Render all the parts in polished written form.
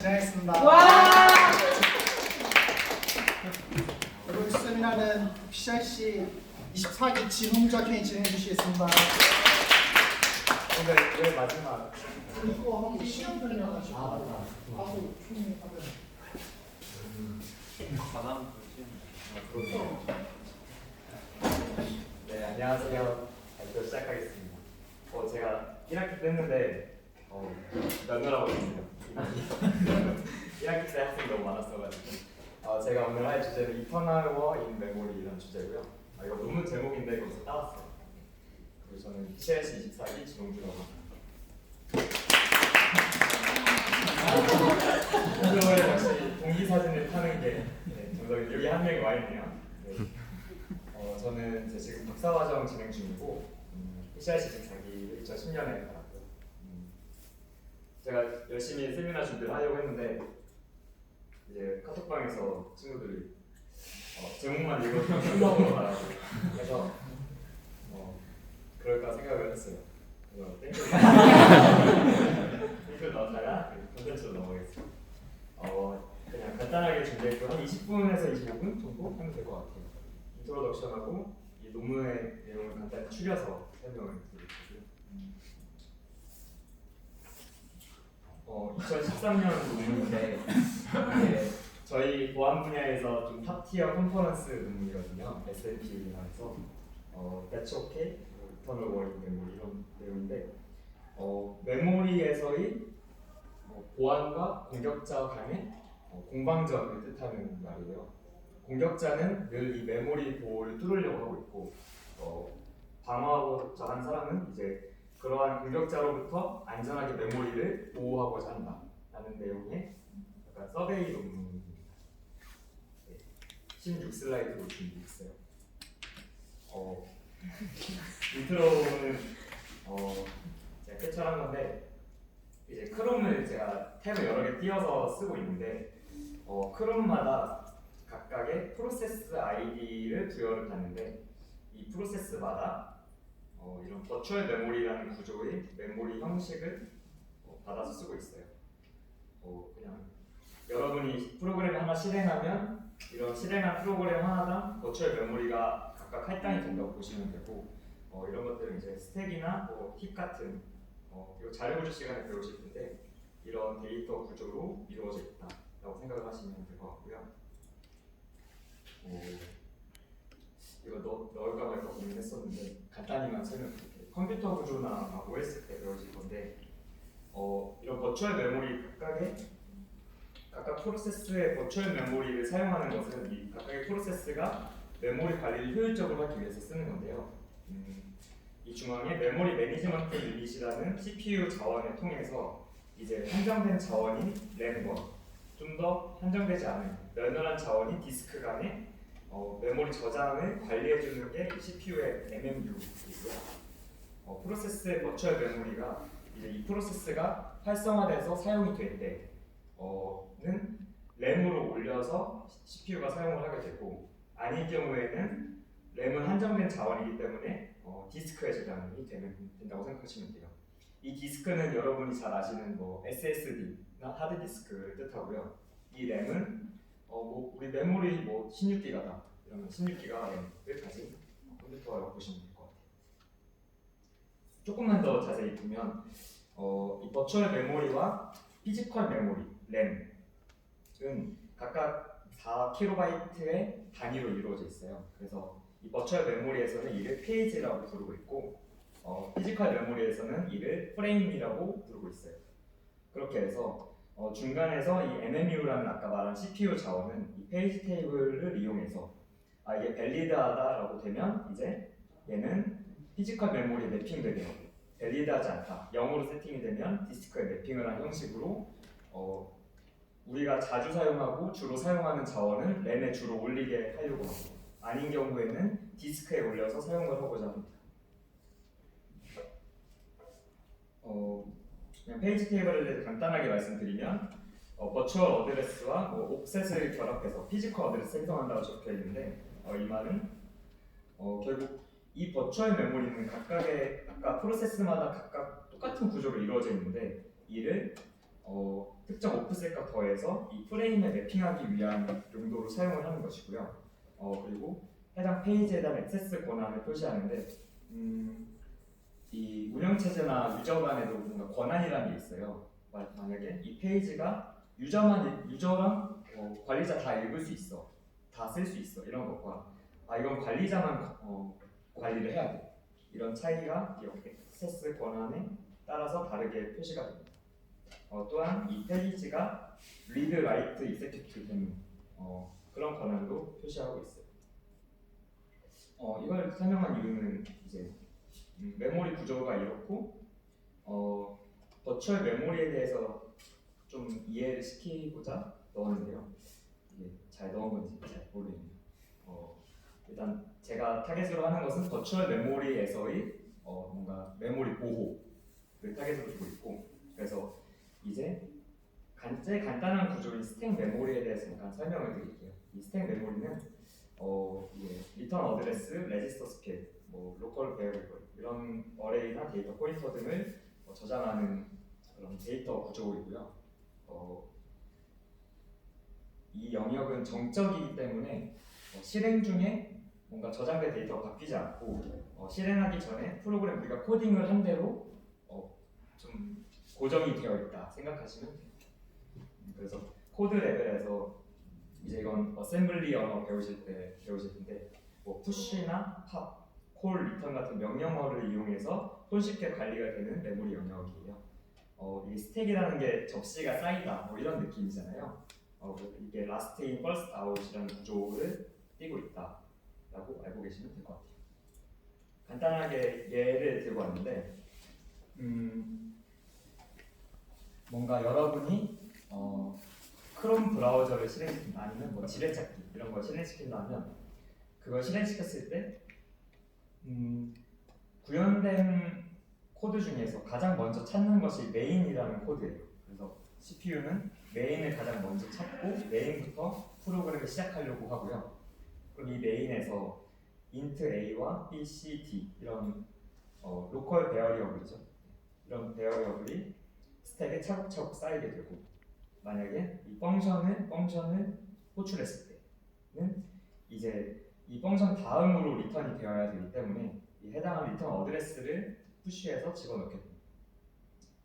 진행했습니다. 와! 그리고 세미나는 PCRC 24기 진홍자 K 진행해 주시겠습니다. 근데 왜 마지막? 이거 하고 시간 걸려가지고. 아 맞다. 하고 총리 하면. 과감 그렇네요. 네 안녕하세요. 발표 시작하겠습니다. 제가 1학기 때 했는데 면허라고 했습니다. 1학기 때 학생이 너무 많았어가지고 제가 오늘 할 주제는 이터널 워 인 메모리 이런 주제고요. 이거 논문 제목인데 이거서 따왔어요. 그리고 저는 PCRC 24기 진홍주라고 합니다. 오늘 역시 동기 사진을 타는 게 정답이 여기 한 명이 와 있네요. 네. 저는 이제 지금 박사과정 진행 중이고 PCRC 24기 2010년에 받았고요. 제가 열심히 세미나 준비를 하려고 했는데 이제 카톡방에서 친구들이 제목만 읽어도 흉내로 말하고 그래서 그럴까 생각을 했어요. 그래서 땡글 넣었다가 컨텐츠로 넘어가겠습니다. 그냥 간단하게 준비했고 한 20분에서 25분 정도 하면 될 것 같아요. 인트로덕션하고 이 논문의 내용을 간단히 추려서 설명을 드릴게요. 2013년 논문인데 저희 보안 분야에서 좀 탑티어 컨퍼런스 논문이거든요. SNP라고 해서 That's OK, Eternal Working Memory 이런 내용인데 메모리에서의 보안과 공격자 간의 공방전을 뜻하는 말이에요. 공격자는 늘 이 메모리 보호를 뚫으려고 하고 있고 방어하고자 하는 사람은 이제 그러한 공격자로부터 안전하게 메모리를 보호하고자 한다라는 내용의 약간 서베이 논문입니다. 16슬라이드로 준비했어요. 인트로는 제가 캡처한 건데 이제 크롬을 제가 탭을 여러 개 띄워서 쓰고 있는데 크롬마다 각각의 프로세스 아이디를 부여를 하는데 이 프로세스마다 이런 버추얼 메모리라는 구조의 메모리 형식을 받아서 쓰고 있어요. 그냥 여러분이 프로그램을 하나 실행하면 이런 실행한 프로그램 하나당 버추얼 메모리가 각각 할당이 된다고 보시면 되고 이런 것들은 이제 스택이나 힙 같은 이거 자료 구조 시간에 배우실 텐데 이런 데이터 구조로 이루어져 있다라고 생각을 하시면 될 것 같고요. 이거 넣을까 말까 고민했었는데 간단히만 설명드릴게요. 컴퓨터 구조나 OS 때 배우실 건데 이런 버추얼 메모리 각각 프로세스의 버추얼 메모리를 사용하는 것은 이 각각의 프로세스가 메모리 관리를 효율적으로 하기 위해서 쓰는 건데요. 이 중앙에 메모리 매니지먼트 유닛이라는 CPU 자원을 통해서 이제 한정된 자원인 램과 좀 더 한정되지 않은 널널한 자원인 디스크 간의 메모리 저장을 관리해주는 게 CPU의 MMU이고요. 프로세스의 버추얼 메모리가 이제 이 프로세스가 활성화돼서 사용이 될 때는 램으로 올려서 CPU가 사용을 하게 되고 아닐 경우에는 램은 한정된 자원이기 때문에 디스크에 저장이 된다고 생각하시면 돼요. 이 디스크는 여러분이 잘 아시는 SSD나 하드디스크를 뜻하고요. 이 램은 우리 메모리 16기가다 이러면 16기가 램을 가진 컴퓨터라고 보시면 될 것 같아요. 조금만 더 자세히 보면 이 버추얼 메모리와 피지컬 메모리 램은 각각 4kb의 단위로 이루어져 있어요. 그래서 이 버추얼 메모리에서는 이를 페이지라고 부르고 있고 피지컬 메모리에서는 이를 프레임이라고 부르고 있어요. 그렇게 해서 중간에서 이 MMU라는 아까 말한 CPU 자원은 이 페이지 테이블을 이용해서 이게 밸리드하다라고 되면 이제 얘는 피지컬 메모리에 매핑되게 하고 밸리드하지 않다 0으로 세팅이 되면 디스크에 매핑을 한 형식으로 우리가 자주 사용하고 주로 사용하는 자원을 램에 주로 올리게 하려고 하고 아닌 경우에는 디스크에 올려서 사용을 하고자 합니다. 그냥 페이지 테이블에 대해 간단하게 말씀드리면 버추얼 어드레스와 옵셋을 결합해서 피지컬 어드레스 생성한다고 적혀 있는데 이 말은 결국 이 버추얼 메모리는 각각의 아까 프로세스마다 각각 똑같은 구조로 이루어져 있는데 이를 특정 오프셋과 더해서 이 프레임에 매핑하기 위한 용도로 사용을 하는 것이고요. 그리고 해당 페이지에 대한 액세스 권한을 표시하는데 이 운영체제나 유저 간에도 뭔가 권한이라는 게 있어요. 만약에 이 페이지가 유저랑 관리자 다 읽을 수 있어, 다 쓸 수 있어 이런 것과 이건 관리자만 관리를 해야 돼 이런 차이가 이 액세스 권한에 따라서 다르게 표시가 됩니다. 또한 이 페이지가 리드, 라이트, 익세큐트 되는 그런 권한도 표시하고 있어요. 이걸 설명한 이유는 이제 메모리 구조가 이렇고 버추얼 메모리에 대해서 좀 이해를 시키고자 넣었는데요. 이게 잘 넣은 건지 잘 모르겠네요. 일단 제가 타겟으로 하는 것은 버추얼 메모리에서의 뭔가 메모리 보호를 타겟으로 두고 있고, 그래서 이제 제일 간단한 구조인 스택 메모리에 대해서 잠깐 설명을 드릴게요. 이 스택 메모리는 이게 리턴 어드레스, 레지스터 스필, 로컬 베어리블 이런 어레이나 데이터 포인터 등을 저장하는 그런 데이터 구조이고요. 이 영역은 정적이기 때문에 실행 중에 뭔가 저장된 데이터가 바뀌지 않고 실행하기 전에 프로그램 우리가 코딩을 한 대로 좀 고정이 되어 있다 생각하시면 돼요. 그래서 코드 레벨에서 이제 이건 어셈블리 언어 배우실 텐데 푸시나 팝, 콜, 리턴 같은 명령어를 이용해서 손쉽게 관리가 되는 메모리 영역이에요. 이 스택이라는 게 접시가 쌓이다 이런 느낌이잖아요. 이게 라스트 인, 퍼스트 아웃이라는 구조를 띄고 있다라고 알고 계시면 될 것 같아요. 간단하게 예를 들고 왔는데 뭔가 여러분이 크롬 브라우저를 실행시킨다 아니면 지뢰찾기 이런 걸 실행시킨다면 그걸 실행시켰을 때 구현된 코드 중에서 가장 먼저 찾는 것이 메인이라는 코드예요. 그래서 CPU는 메인을 가장 먼저 찾고 메인부터 프로그램을 시작하려고 하고요. 그럼 이 메인에서 int a와 b, c, d 이런 로컬 베어리어블이죠. 이런 베어리어블이 스택에 차곡차곡 쌓이게 되고, 만약에 이 펑션을 호출했을 때는 이제 이 펑션 다음으로 리턴이 되어야 되기 때문에 이 해당하는 리턴 어드레스를 푸시해서 집어넣게 됩니다.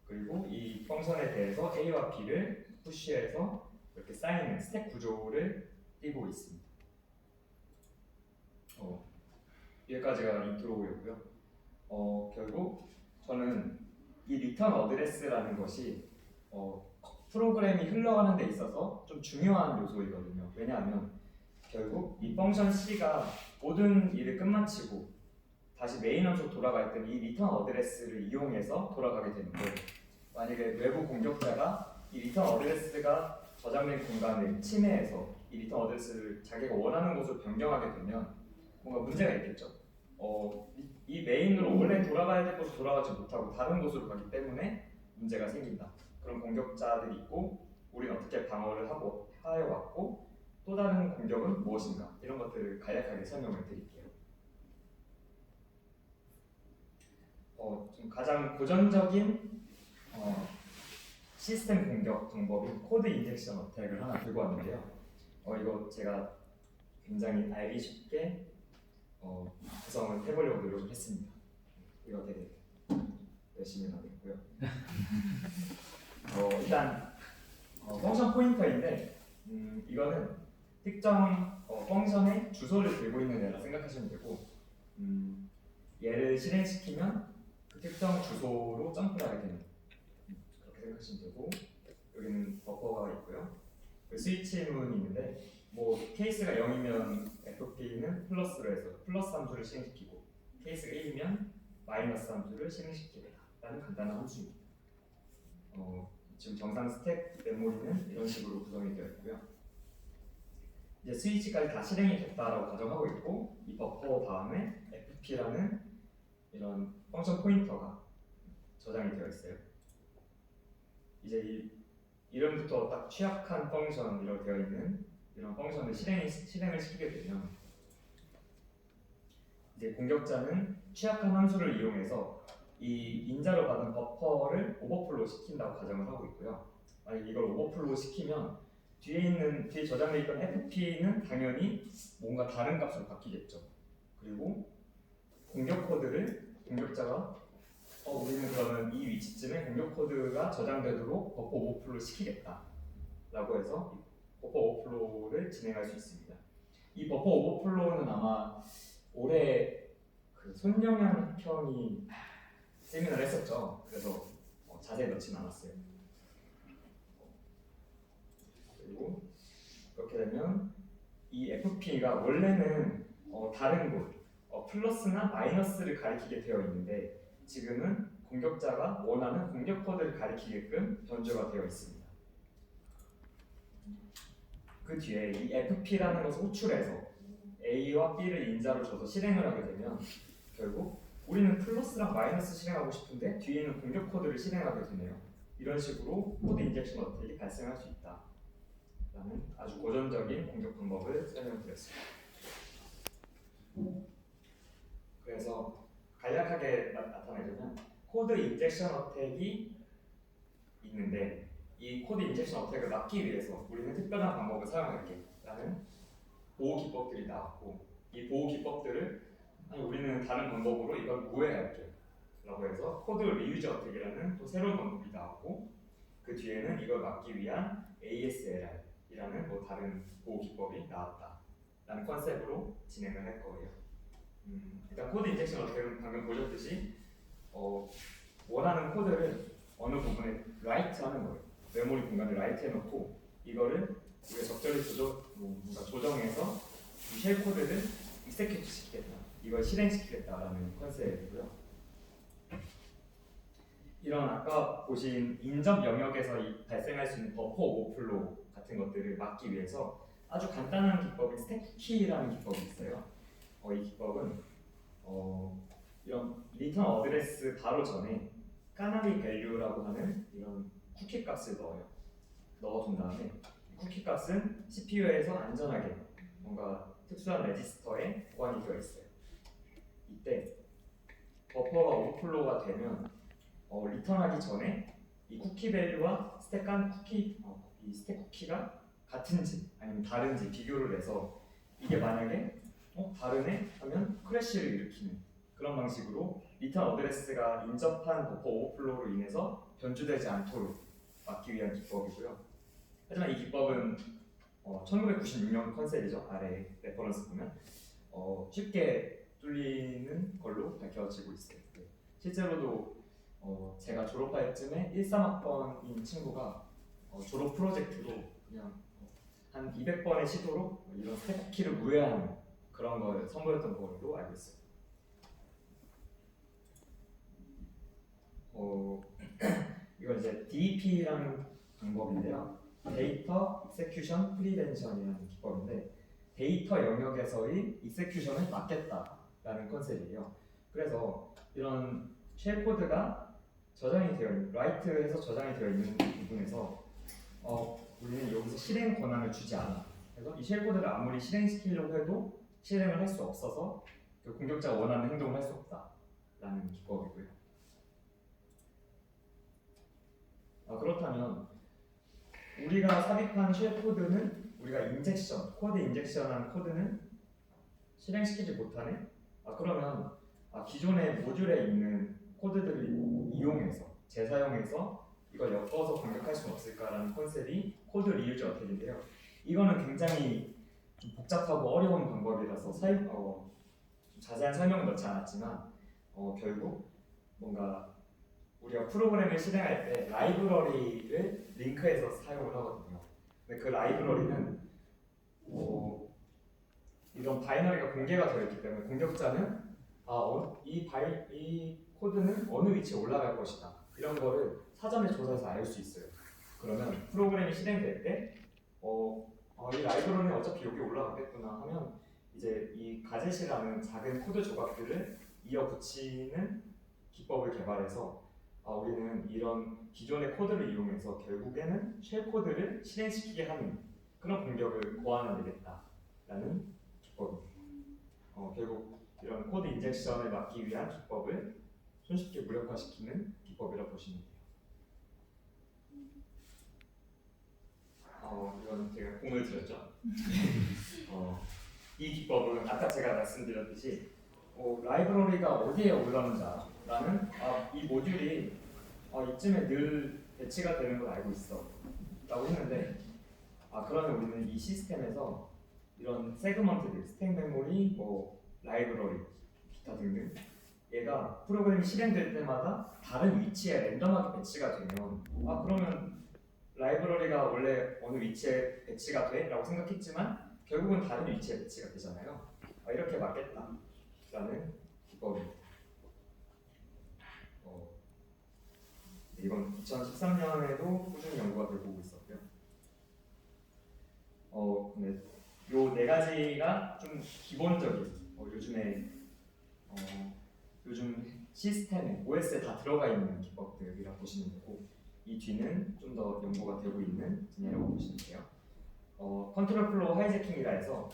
그리고 이 펑션에 대해서 a와 b를 푸시해서 이렇게 쌓이는 스택 구조를 띄고 있습니다. 여기까지가 인트로고요. 결국 저는 이 리턴 어드레스라는 것이 프로그램이 흘러가는 데 있어서 좀 중요한 요소이거든요. 왜냐하면 결국 이 펑션 C가 모든 일을 끝마치고 다시 메인 함수로 돌아갈 때는 이 리턴 어드레스를 이용해서 돌아가게 되는데, 만약에 외부 공격자가 이 리턴 어드레스가 저장된 공간을 침해해서 이 리턴 어드레스를 자기가 원하는 곳으로 변경하게 되면 뭔가 문제가 있겠죠. 이 메인으로 원래 돌아가야 될 곳으로 돌아가지 못하고 다른 곳으로 가기 때문에 문제가 생긴다. 그런 공격자들이 있고 우리는 어떻게 방어를 하여 왔고 또 다른 공격은 무엇인가, 이런 것들을 간략하게 설명을 드릴게요. 좀 가장 고전적인 시스템 공격 방법인 코드 인젝션 어택을 하나 들고 왔는데요. 이거 제가 굉장히 알기 쉽게 구성을 해보려고 노력을 했습니다. 이거 되게 열심히 하겠고요. 일단 펑션 포인터인데 이거는 특정 펑션의 주소를 들고 있는 애라 생각하시면 되고, 얘를 실행시키면 그 특정 주소로 점프를 하게 되는 그렇게 생각하시면 되고, 여기는 버퍼가 있고요. 그 스위치 문이 있는데 케이스가 0이면 FP는 플러스로 해서 플러스 함수를 실행시키고, 케이스가 1이면 마이너스 함수를 실행시키겠다 라는 간단한 함수입니다. 지금 정상 스택 메모리는 이런 식으로 구성이 되어 있고요. 이제 스위치까지 다 실행이 됐다라고 가정하고 있고, 이 버퍼 다음에 FP라는 이런 펑션 포인터가 저장이 되어 있어요. 이제 이 이름부터 딱 취약한 펑션이라고 되어 있는 이런 펑션을 실행을 시키게 되면 이제 공격자는 취약한 함수를 이용해서 이 인자로 받은 버퍼를 오버플로 시킨다고 가정을 하고 있고요. 만약 이걸 오버플로우 시키면 뒤에 저장돼 있던 FP는 당연히 뭔가 다른 값으로 바뀌겠죠. 그리고 공격 코드를 공격자가 우리는 그러면 이 위치쯤에 공격 코드가 저장되도록 버퍼 오버플로우 시키겠다라고 해서 버퍼 오버플로우를 진행할 수 있습니다. 이 버퍼 오버플로우는 아마 올해 그 손영현 형이 세미나를 했었죠. 그래서 자세히 넣지는 않았어요. 그리고 그렇게 되면 이 FP가 원래는 다른 곳, 플러스나 마이너스를 가리키게 되어 있는데 지금은 공격자가 원하는 공격 코드를 가리키게끔 변조가 되어 있습니다. 그 뒤에 이 FP라는 것을 호출해서 A와 B를 인자로 줘서 실행을 하게 되면 결국 우리는 플러스랑 마이너스 실행하고 싶은데 뒤에는 공격 코드를 실행하게 되네요. 이런 식으로 코드 인젝션 어택이 발생할 수 있다 라는 아주 고전적인 공격 방법을 설명드렸습니다. 그래서 간략하게 나타내자면 코드 인젝션 어택이 있는데 이 코드 인젝션 어택을 막기 위해서 우리는 특별한 방법을 사용할게 라는 보호 기법들이 나왔고 이 보호 기법들을 우리는 다른 방법으로 이걸 무해할게 라고 해서 코드 리유즈 어택이라는 또 새로운 방법이 나왔고 그 뒤에는 이걸 막기 위한 ASLR 이라는 뭐 다른 보호 기법이 나왔다 라는 컨셉으로 진행을 할 거예요. 일단 코드 인젝션 어택은 방금 보셨듯이 원하는 코드를 어느 부분에 라이트 하는 거예요. 메모리 공간을 라이트 해놓고 이거를 우리가 적절히 조정해서 이 쉘 코드를 익세큐트 시키겠다, 이걸 실행시키겠다라는 컨셉이고요. 이런 아까 보신 인접 영역에서 발생할 수 있는 버퍼 오버플로우 같은 것들을 막기 위해서 아주 간단한 기법인 스택 쿠키라는 기법이 있어요. 이 기법은 이런 리턴 어드레스 바로 전에 까나리 밸류라고 하는 이런 쿠키 값을 넣어둔 다음에 쿠키 값은 CPU에서 안전하게 뭔가 특수한 레지스터에 보관이 되어 있어요. 이때 버퍼가 오버플로우가 되면 리턴하기 전에 이 쿠키 밸류와 스택한 쿠키 이 스택 쿠키가 같은지 아니면 다른지 비교를 해서 이게 만약에 다르네 하면 크래시를 일으키는 그런 방식으로 리턴 어드레스가 인접한 버퍼 오버플로우로 인해서 변주되지 않도록 막기 위한 기법이고요. 하지만 이 기법은 1996년 컨셉이죠. 아래 레퍼런스 보면 쉽게 뚫리는 걸로 밝혀지고 있어요. 실제로도 제가 졸업할 쯤에 13학번인 친구가 졸업 프로젝트로 그냥 한 200번의 시도로 이런 스택 쿠키를 무해하는 그런 걸 선보였던 걸로 알고 있어요. 이건 이제 DEP라는 방법인데요. 데이터 익세큐션 프리벤션이라는 기법인데 데이터 영역에서의 익세큐션을 막겠다라는 컨셉이에요. 그래서 이런 쉘 코드가 저장이 되어 있는, 라이트에서 저장이 되어 있는 부분에서 우리는 여기서 실행 권한을 주지 않아. 그래서 이 쉘 코드를 아무리 실행시키려고 해도 실행을 할 수 없어서 그 공격자가 원하는 행동을 할 수 없다라는 기법이고요. 그렇다면 우리가 삽입한 쉘 코드는 우리가 코드 인젝션한 코드는 실행시키지 못하네? 그러면 기존의 모듈에 있는 코드들을 이용해서 재사용해서 이걸 엮어서 공격할 수는 없을까라는 컨셉이 코드 리유즈 어택인데요. 이거는 굉장히 좀 복잡하고 어려운 방법이라서 좀 자세한 설명은 넣지 않았지만 결국 뭔가 우리가 프로그램을 실행할 때 라이브러리를 링크해서 사용을 하거든요. 근데 그 라이브러리는 이런 바이너리가 공개가 되어 있기 때문에 공격자는 이 코드는 어느 위치에 올라갈 것이다 이런 거를 사전에 조사해서 알 수 있어요. 그러면 프로그램이 실행될 때 이 라이브러리는 어차피 여기 올라가겠구나 하면 이제 이 가젯이라는 작은 코드 조각들을 이어 붙이는 기법을 개발해서 우리는 이런 기존의 코드를 이용해서 결국에는 쉘 코드를 실행시키게 하는 그런 공격을 고안해내겠다라는 기법입니다. 결국 이런 코드 인젝션을 막기 위한 기법을 손쉽게 무력화시키는 기법이라 보시면 돼요. 이건 제가 공을 들였죠. 이 기법은 아까 제가 말씀드렸듯이 라이브러리가 어디에 올라오는지라는 이 모듈이 이쯤에 늘 배치가 되는 걸 알고 있어 라고 했는데 그러면 우리는 이 시스템에서 이런 세그먼트들, 스택 메모리, 라이브러리, 기타 등등 얘가 프로그램이 실행될 때마다 다른 위치에 랜덤하게 배치가 되면 그러면 라이브러리가 원래 어느 위치에 배치가 돼? 라고 생각했지만 결국은 다른 위치에 배치가 되잖아요. 이렇게 맞겠다라는 기법입니다. 이건 2013년에도 꾸준히 연구가 되고 있었고요. 근데 요 네 가지가 좀 기본적인 요즘 시스템에 OS에 다 들어가 있는 기법들이라고 보시면 되고 이 뒤는 좀 더 연구가 되고 있는 분야라고 보시면 돼요. 컨트롤 플로우 하이제킹이라 해서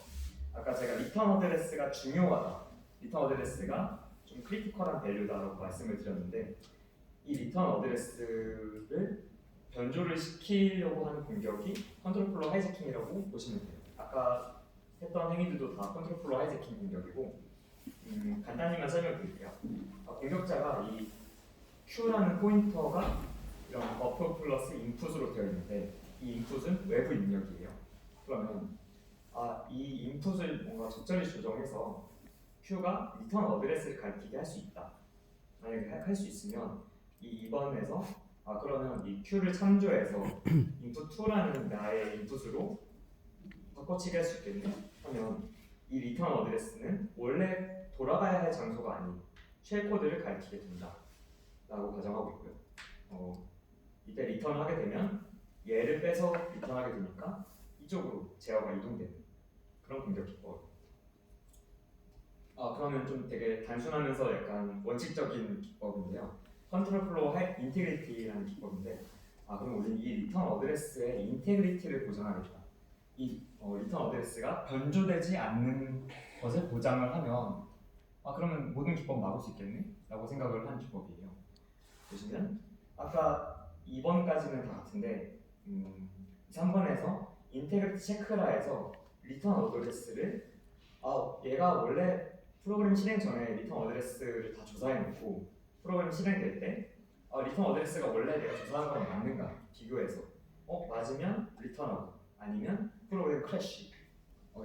아까 제가 리턴 어드레스가 중요하다, 리턴 어드레스가 좀 크리티컬한 밸류다라고 말씀을 드렸는데 이 리턴 어드레스를 변조를 시키려고 하는 공격이 컨트롤 플로우 하이제킹이라고 보시면 돼요. 아까 했던 행위들도 다 컨트롤 플로우 하이제킹 공격이고 간단히만 설명드릴게요. 공격자가 이 Q라는 포인터가 이런 버퍼 플러스 인풋으로 되어 있는데 이 인풋은 외부 입력이에요. 그러면 이 인풋을 뭔가 적절히 조정해서 Q가 리턴 어드레스를 가리키게 할 수 있다. 만약에 할 수 있으면 이 2번에서 그러면 이 Q를 참조해서 input 2라는 나의 인풋으로 바꿔치기 할 수 있겠네? 하면 이 리턴 어드레스는 원래 돌아가야 할 장소가 아닌 쉘 코드를 가리키게 된다 라고 가정하고 있고요. 이때 리턴을 하게 되면 얘를 빼서 리턴하게 되니까 이쪽으로 제어가 이동되는 그런 공격 기법. 그러면 좀 되게 단순하면서 약간 원칙적인 기법인데요. 컨트롤 플로우 인테그리티라는 기법인데 그럼 우리는 이 리턴 어드레스의 인테그리티를 보장하겠다. 이 리턴 어드레스가 변조되지 않는 것을 보장을 하면 그러면 모든 기법 막을 수 있겠네? 라고 생각을 한 기법이에요. 보시면 아까 2번까지는 다 같은데 3번에서 인테그리티 체크라 해서 리턴 어드레스를 얘가 원래 프로그램 실행 전에 리턴 어드레스를 다 조사해 놓고 프로그램 실행될 때 리턴 어드레스가 원래 내가 조사한 거랑 맞는가 비교해서 맞으면 리턴하고 아니면 프로그램 크래시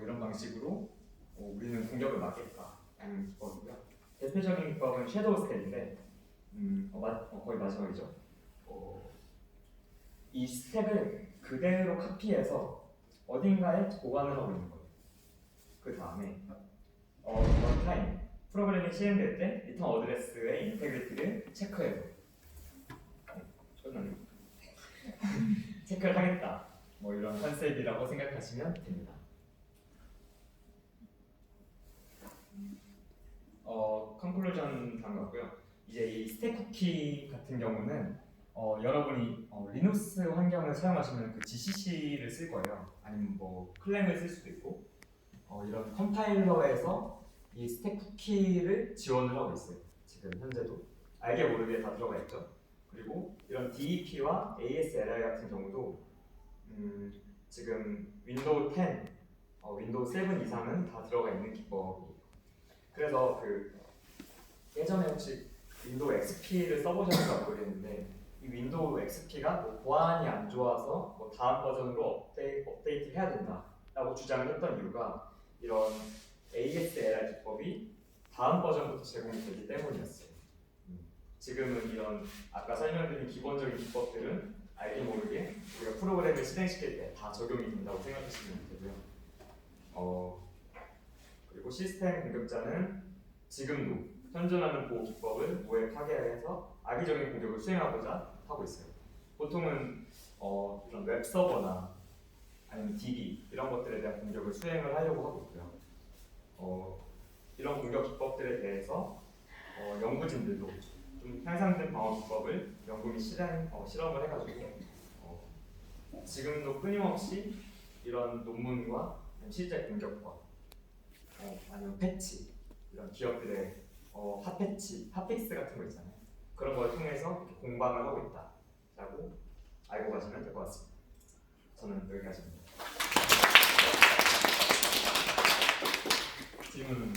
이런 방식으로 우리는 공격을 막겠다라는 기법이고요. 대표적인 기법은 섀도우 스텝인데 거의 마지막이죠. 이 스텝을 그대로 카피해서 어딘가에 보관을 하고 있는 거예요. 그 다음에 원타임 프로그램이 실행될 때 리턴 어드레스의 인테그리티를 체크해서 끝났네요. 체크를 하겠다. 이런 컨셉이라고 생각하시면 됩니다. 컨클루전 다음 같고요. 이제 이 스택 쿠키 같은 경우는 여러분이 리눅스 환경을 사용하시면 그 GCC를 쓸 거예요. 아니면 클랭을 쓸 수도 있고 이런 컴파일러에서 이 스택 쿠키를 지원을 하고 있어요. 지금 현재도 알게 모르게 다 들어가 있죠. 그리고 이런 DEP와 ASLR 같은 경우도 지금 윈도우 10, 윈도우 7 이상은 다 들어가 있는 기법이에요. 그래서 예전에 혹시 윈도우 XP를 써보셨는지 모르겠는데 이 윈도우 XP가 보안이 안 좋아서 다음 버전으로 업데이트를 해야 된다라고 주장을 했던 이유가 이런 ASLR 기법이 다음 버전부터 제공이 되기 때문이었어요. 지금은 이런 아까 설명드린 기본적인 기법들은 알게 모르게 우리가 프로그램을 실행시킬 때 다 적용이 된다고 생각하시면 되고요. 그리고 시스템 공격자는 지금도 현존하는 보호 기법을 오해 파괴해서 악의적인 공격을 수행하고자 하고 있어요. 보통은 이런 웹 서버나 아니면 DB 이런 것들에 대한 공격을 수행을 하려고 하고 있고요. 이런 공격 기법들에 대해서 연구진들도 좀 향상된 방어 기법을 연구 및 실험을 해가지고 지금도 끊임없이 이런 논문과 실제 공격과 아니면 패치 이런 기업들의 핫패치, 핫픽스 같은 거 있잖아요. 그런 걸 통해서 이렇게 공방을 하고 있다라고 알고 가시면 될 것 같습니다. 저는 여기까지입니다. 질문은